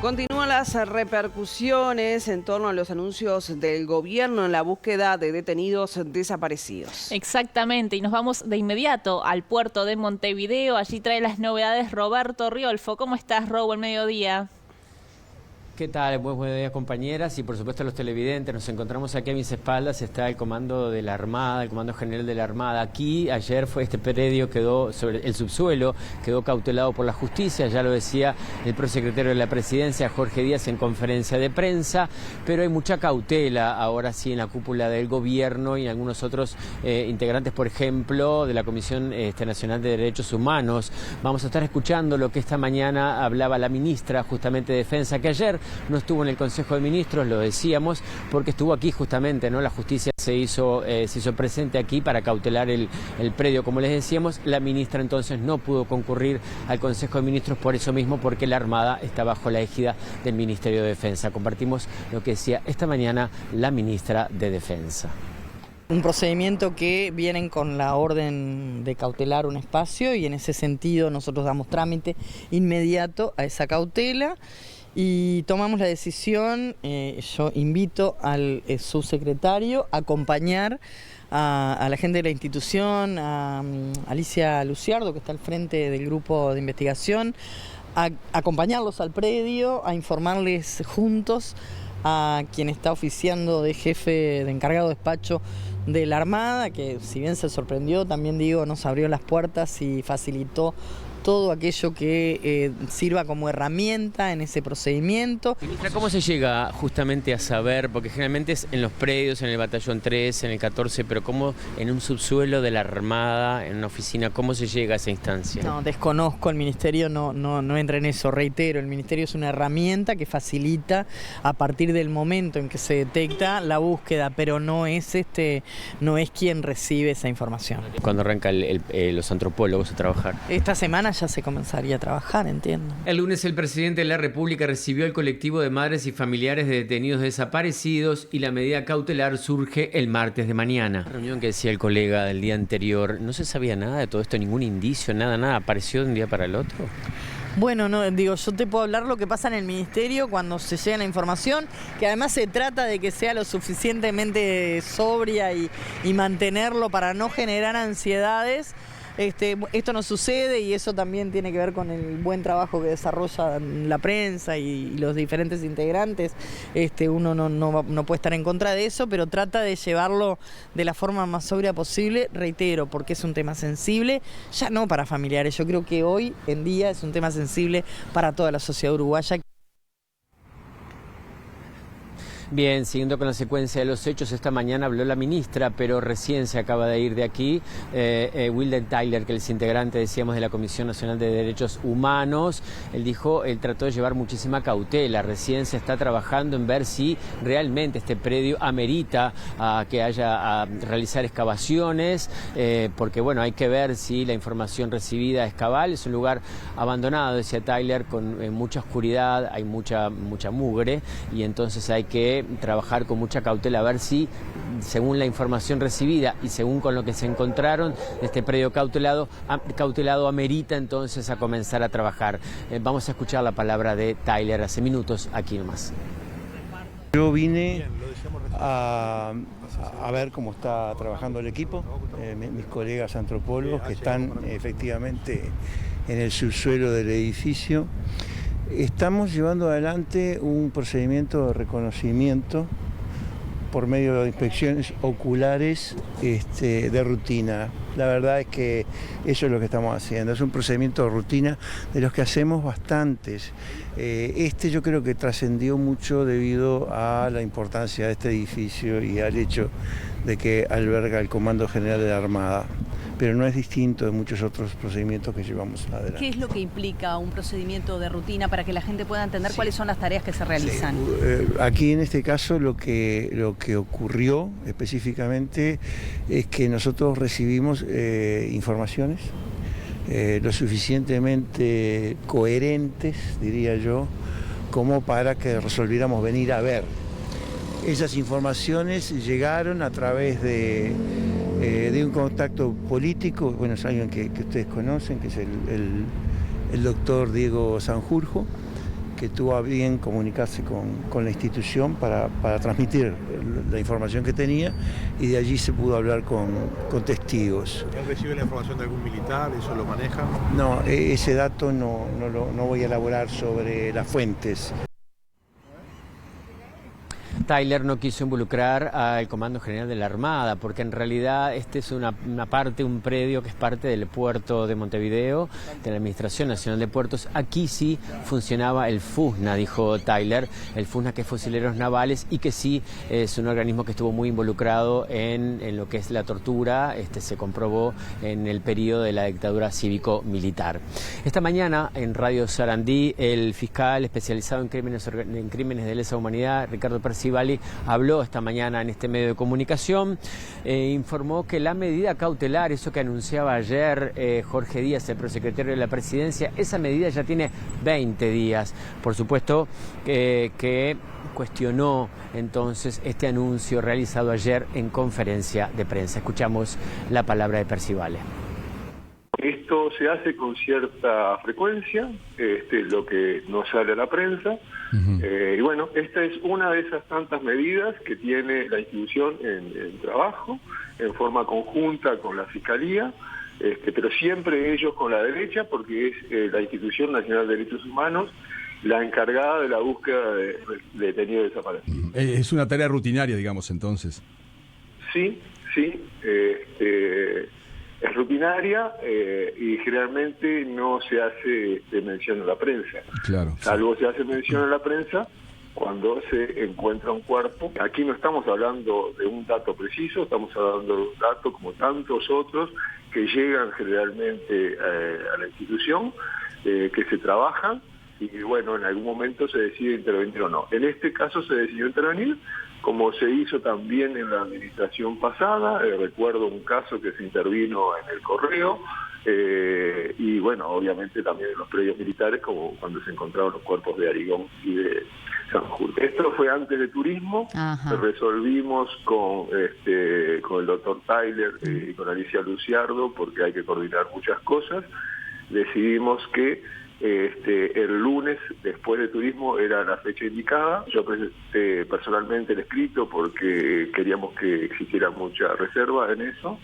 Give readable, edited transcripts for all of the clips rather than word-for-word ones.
Continúan las repercusiones en torno a los anuncios del gobierno en la búsqueda de detenidos desaparecidos. Exactamente, y nos vamos de inmediato al puerto de Montevideo. Allí trae las novedades Roberto Riolfo. ¿Cómo estás, Robo, el mediodía? ¿Qué tal? Buenos días, compañeras, y por supuesto a los televidentes. Nos encontramos aquí a mis espaldas, está el comando de la Armada, el comando general de la Armada. Aquí ayer este predio quedó sobre el subsuelo, quedó cautelado por la justicia, ya lo decía el prosecretario de la Presidencia, Jorge Díaz, en conferencia de prensa, pero hay mucha cautela ahora sí en la cúpula del gobierno y en algunos otros integrantes, por ejemplo, de la Comisión Nacional de Derechos Humanos. Vamos a estar escuchando lo que esta mañana hablaba la ministra justamente de Defensa, que ayer no estuvo en el Consejo de Ministros, lo decíamos, porque estuvo aquí justamente, ¿no? La justicia se hizo presente aquí para cautelar el predio, como les decíamos. La ministra entonces no pudo concurrir al Consejo de Ministros por eso mismo, porque la Armada está bajo la égida del Ministerio de Defensa. Compartimos lo que decía esta mañana la ministra de Defensa. Un procedimiento que vienen con la orden de cautelar un espacio y en ese sentido nosotros damos trámite inmediato a esa cautela. Y tomamos la decisión, yo invito al subsecretario a acompañar a la gente de la institución, a Alicia Luciardo, que está al frente del grupo de investigación, a acompañarlos al predio, a informarles juntos a quien está oficiando de jefe de encargado de despacho de la Armada, que si bien se sorprendió, también digo, nos abrió las puertas y facilitó todo aquello que sirva como herramienta en ese procedimiento. Ministra, ¿cómo se llega justamente a saber? Porque generalmente es en los predios, en el batallón 3, en el 14, pero ¿cómo en un subsuelo de la Armada, en una oficina, cómo se llega a esa instancia? No, desconozco, el Ministerio no entra en eso, reitero, el Ministerio es una herramienta que facilita a partir del momento en que se detecta la búsqueda, pero no es quien recibe esa información. ¿Cuándo arranca los antropólogos a trabajar? Esta semana ya se comenzaría a trabajar, entiendo. El lunes el presidente de la República recibió al colectivo de madres y familiares de detenidos desaparecidos y la medida cautelar surge el martes de mañana. La reunión que decía el colega del día anterior, ¿no se sabía nada de todo esto, ningún indicio, nada, apareció de un día para el otro? Bueno, no, digo, yo te puedo hablar lo que pasa en el Ministerio cuando se llega la información, que además se trata de que sea lo suficientemente sobria y mantenerlo para no generar ansiedades. Esto no sucede y eso también tiene que ver con el buen trabajo que desarrolla la prensa y los diferentes integrantes. Uno no puede estar en contra de eso, pero trata de llevarlo de la forma más sobria posible, reitero, porque es un tema sensible, ya no para familiares, yo creo que hoy en día es un tema sensible para toda la sociedad uruguaya. Bien, siguiendo con la secuencia de los hechos, esta mañana habló la ministra, pero recién se acaba de ir de aquí, Wilden Tyler, que es integrante, decíamos, de la Comisión Nacional de Derechos Humanos. Él trató de llevar muchísima cautela, recién se está trabajando en ver si realmente este predio amerita a realizar excavaciones, porque bueno, hay que ver si la información recibida es cabal. Es un lugar abandonado, decía Tyler, con mucha oscuridad, hay mucha mugre, y entonces hay que trabajar con mucha cautela a ver si, según la información recibida y según con lo que se encontraron, este predio cautelado amerita entonces a comenzar a trabajar. Vamos a escuchar la palabra de Tyler hace minutos aquí nomás. Yo vine a ver cómo está trabajando el equipo, mis colegas antropólogos que están efectivamente en el subsuelo del edificio. Estamos llevando adelante un procedimiento de reconocimiento por medio de inspecciones oculares de rutina. La verdad es que eso es lo que estamos haciendo, es un procedimiento de rutina de los que hacemos bastantes. Yo creo que trascendió mucho debido a la importancia de este edificio y al hecho de que alberga el Comando General de la Armada, pero no es distinto de muchos otros procedimientos que llevamos adelante. ¿Qué es lo que implica un procedimiento de rutina para que la gente pueda entender cuáles son las tareas que se realizan? Aquí en este caso lo que ocurrió específicamente es que nosotros recibimos informaciones lo suficientemente coherentes, diría yo, como para que resolviéramos venir a ver. Esas informaciones llegaron a través de un contacto político, bueno, es alguien que ustedes conocen, que es el doctor Diego Sanjurjo, que tuvo a bien comunicarse con la institución para transmitir la información que tenía, y de allí se pudo hablar con testigos. ¿Él recibe la información de algún militar? ¿Eso lo maneja? No, ese dato no voy a elaborar sobre las fuentes. Tyler no quiso involucrar al Comando General de la Armada, porque en realidad este es un predio que es parte del puerto de Montevideo, de la Administración Nacional de Puertos. Aquí sí funcionaba el FUSNA, dijo Tyler, el FUSNA, que es Fusileros Navales, y que sí es un organismo que estuvo muy involucrado en lo que es la tortura, se comprobó en el periodo de la dictadura cívico-militar. Esta mañana en Radio Sarandí, el fiscal especializado en crímenes de lesa humanidad, Ricardo Percival, habló esta mañana en este medio de comunicación, informó que la medida cautelar, eso que anunciaba ayer Jorge Díaz, el prosecretario de la Presidencia, esa medida ya tiene 20 días. Por supuesto que cuestionó entonces este anuncio realizado ayer en conferencia de prensa. Escuchamos la palabra de Percival. Esto se hace con cierta frecuencia, lo que no sale a la prensa. Y bueno, esta es una de esas tantas medidas que tiene la institución en trabajo, en forma conjunta con la Fiscalía, pero siempre ellos con la derecha, porque es la Institución Nacional de Derechos Humanos la encargada de la búsqueda de detenidos desaparecidos. Es una tarea rutinaria, digamos, entonces. Sí. Es rutinaria y generalmente no se hace mención a la prensa. Claro. Salvo se hace mención a la prensa cuando se encuentra un cuerpo. Aquí no estamos hablando de un dato preciso, estamos hablando de un dato como tantos otros que llegan generalmente a la institución, que se trabajan y bueno, en algún momento se decide intervenir o no. En este caso se decidió intervenir, como se hizo también en la administración pasada. Recuerdo un caso que se intervino en el Correo, y bueno, obviamente también en los predios militares, como cuando se encontraron los cuerpos de Arigón y de San Juan. Esto fue antes de turismo. Ajá. Resolvimos con el doctor Tyler y con Alicia Luciardo, porque hay que coordinar muchas cosas. Decidimos que el lunes después de turismo era la fecha indicada. Yo presenté personalmente el escrito porque queríamos que existiera mucha reserva en eso,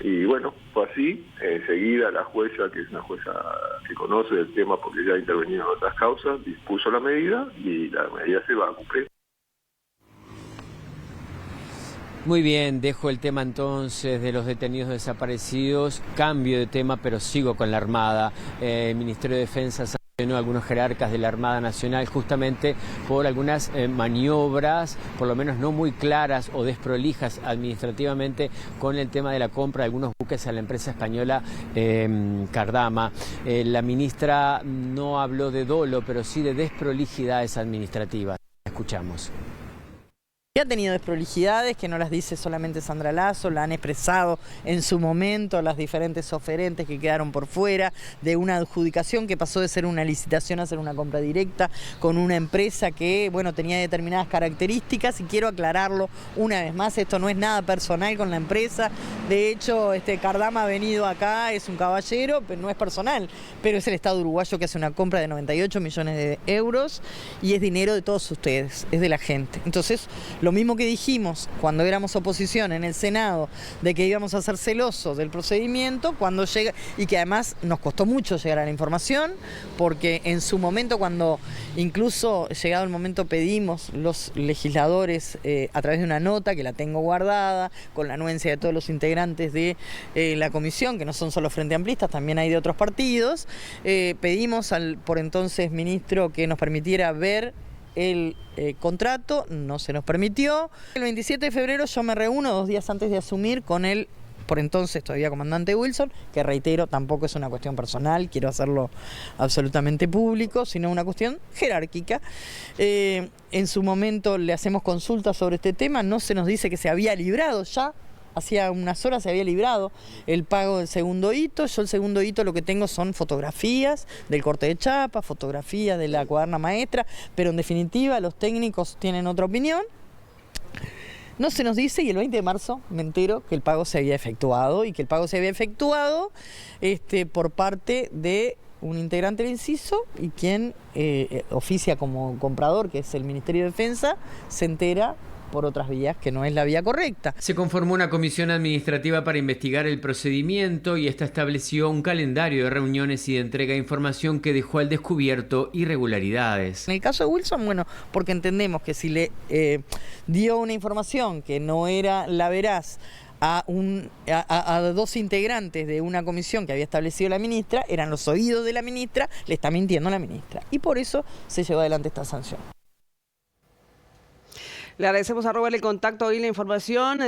y bueno, fue así. Enseguida la jueza, que es una jueza que conoce el tema porque ya ha intervenido en otras causas, dispuso la medida y la medida se va a cumplir. Muy bien, dejo el tema entonces de los detenidos desaparecidos, cambio de tema, pero sigo con la Armada. El Ministerio de Defensa sancionó a algunos jerarcas de la Armada Nacional justamente por algunas maniobras, por lo menos no muy claras o desprolijas administrativamente, con el tema de la compra de algunos buques a la empresa española Cardama. La ministra no habló de dolo, pero sí de desprolijidades administrativas. Escuchamos. Ha tenido desprolijidades que no las dice solamente Sandra Lasso, la han expresado en su momento las diferentes oferentes que quedaron por fuera de una adjudicación que pasó de ser una licitación a ser una compra directa con una empresa que, bueno, tenía determinadas características, y quiero aclararlo una vez más, esto no es nada personal con la empresa. De hecho, Cardama ha venido acá, es un caballero, pero no es personal, pero es el Estado uruguayo que hace una compra de 98 millones de euros y es dinero de todos ustedes, es de la gente. Entonces, lo mismo que dijimos cuando éramos oposición en el Senado, de que íbamos a ser celosos del procedimiento, cuando llega, y que además nos costó mucho llegar a la información, porque en su momento, cuando incluso llegado el momento pedimos los legisladores a través de una nota que la tengo guardada, con la anuencia de todos los integrantes de la comisión, que no son solo Frente Amplistas, también hay de otros partidos, pedimos al por entonces ministro que nos permitiera ver el contrato, no se nos permitió. El 27 de febrero yo me reúno 2 días antes de asumir con el por entonces todavía comandante Wilson, que reitero, tampoco es una cuestión personal, quiero hacerlo absolutamente público, sino una cuestión jerárquica. En su momento le hacemos consultas sobre este tema, no se nos dice que se había librado ya. Hacía unas horas se había librado el pago del segundo hito. Yo el segundo hito lo que tengo son fotografías del corte de chapa, fotografías de la cuaderna maestra, pero en definitiva los técnicos tienen otra opinión. No se nos dice, y el 20 de marzo me entero que el pago se había efectuado, y que el pago se había efectuado por parte de un integrante del inciso, y quien oficia como comprador, que es el Ministerio de Defensa, se entera por otras vías, que no es la vía correcta. Se conformó una comisión administrativa para investigar el procedimiento y esta estableció un calendario de reuniones y de entrega de información que dejó al descubierto irregularidades. En el caso de Wilson, bueno, porque entendemos que si le dio una información que no era la veraz a dos integrantes de una comisión que había establecido la ministra, eran los oídos de la ministra, le está mintiendo a la ministra. Y por eso se llevó adelante esta sanción. Le agradecemos a Robert el contacto y la información.